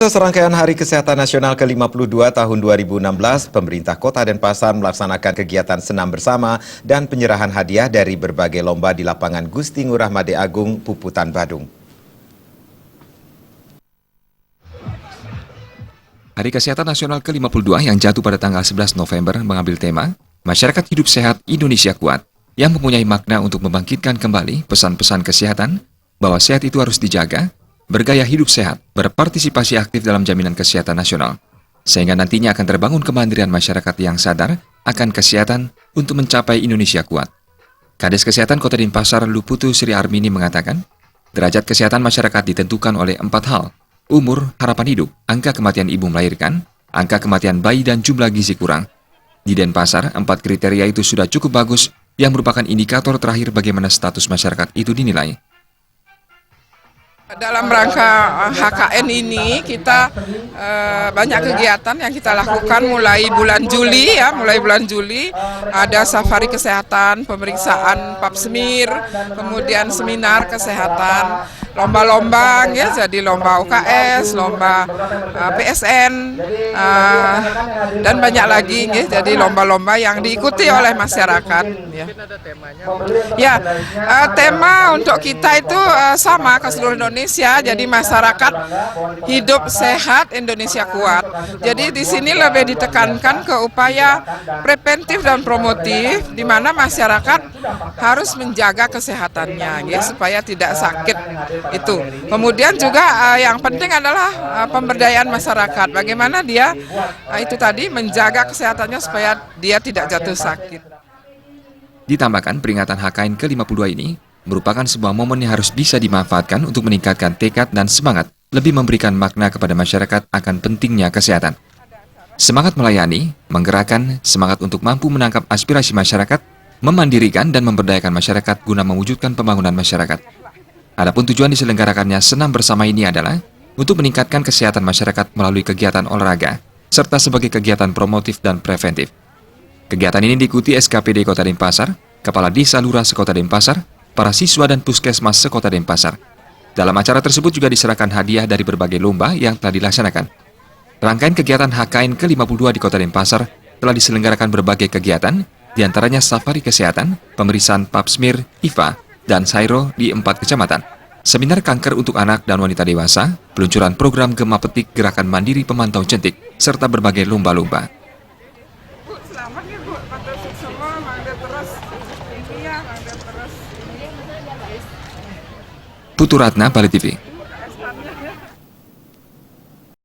Satu serangkaian Hari Kesehatan Nasional ke-52 tahun 2016, pemerintah Kota Denpasar melaksanakan kegiatan senam bersama dan penyerahan hadiah dari berbagai lomba di lapangan Gusti Ngurah Made Agung, Puputan, Badung. Hari Kesehatan Nasional ke-52 yang jatuh pada tanggal 11 November mengambil tema Masyarakat Hidup Sehat Indonesia Kuat yang mempunyai makna untuk membangkitkan kembali pesan-pesan kesehatan bahwa sehat itu harus dijaga, bergaya hidup sehat, berpartisipasi aktif dalam jaminan kesehatan nasional, sehingga nantinya akan terbangun kemandirian masyarakat yang sadar akan kesehatan untuk mencapai Indonesia kuat. Kades Kesehatan Kota Denpasar Luputu Sri Armini mengatakan, derajat kesehatan masyarakat ditentukan oleh 4 hal, umur, harapan hidup, angka kematian ibu melahirkan, angka kematian bayi dan jumlah gizi kurang. Di Denpasar, 4 kriteria itu sudah cukup bagus yang merupakan indikator terakhir bagaimana status masyarakat itu dinilai. Dalam rangka HKN ini kita banyak kegiatan yang kita lakukan mulai bulan Juli ada safari kesehatan, pemeriksaan pap smear, kemudian seminar kesehatan, lomba-lomba ya, jadi lomba UKS, lomba PSN dan banyak lagi ya, jadi lomba-lomba yang diikuti oleh masyarakat ya. Tema untuk kita itu sama ke seluruh Indonesia. Jadi masyarakat hidup sehat, Indonesia kuat. Jadi di sini lebih ditekankan ke upaya preventif dan promotif, di mana masyarakat harus menjaga kesehatannya, ya, supaya tidak sakit itu. Kemudian juga yang penting adalah pemberdayaan masyarakat. Bagaimana dia itu tadi menjaga kesehatannya supaya dia tidak jatuh sakit. Ditambahkan peringatan HKN ke-52 ini merupakan sebuah momen yang harus bisa dimanfaatkan untuk meningkatkan tekad dan semangat, lebih memberikan makna kepada masyarakat akan pentingnya kesehatan. Semangat melayani, menggerakkan, semangat untuk mampu menangkap aspirasi masyarakat, memandirikan dan memberdayakan masyarakat guna mewujudkan pembangunan masyarakat. Adapun tujuan diselenggarakannya senam bersama ini adalah untuk meningkatkan kesehatan masyarakat melalui kegiatan olahraga, serta sebagai kegiatan promotif dan preventif. Kegiatan ini diikuti SKPD Kota Denpasar, Kepala Desa Lurah Sekota Denpasar, para siswa dan puskesmas sekota Denpasar. Dalam acara tersebut juga diserahkan hadiah dari berbagai lomba yang telah dilaksanakan. Rangkaian kegiatan HKN ke-52 di Kota Denpasar telah diselenggarakan berbagai kegiatan, diantaranya safari kesehatan, pemeriksaan pap smear, IFA, dan Sairo di 4 kecamatan, seminar kanker untuk anak dan wanita dewasa, peluncuran program Gema Petik Gerakan Mandiri Pemantau Jentik, serta berbagai lomba-lomba. Putu Ratna, Bali TV.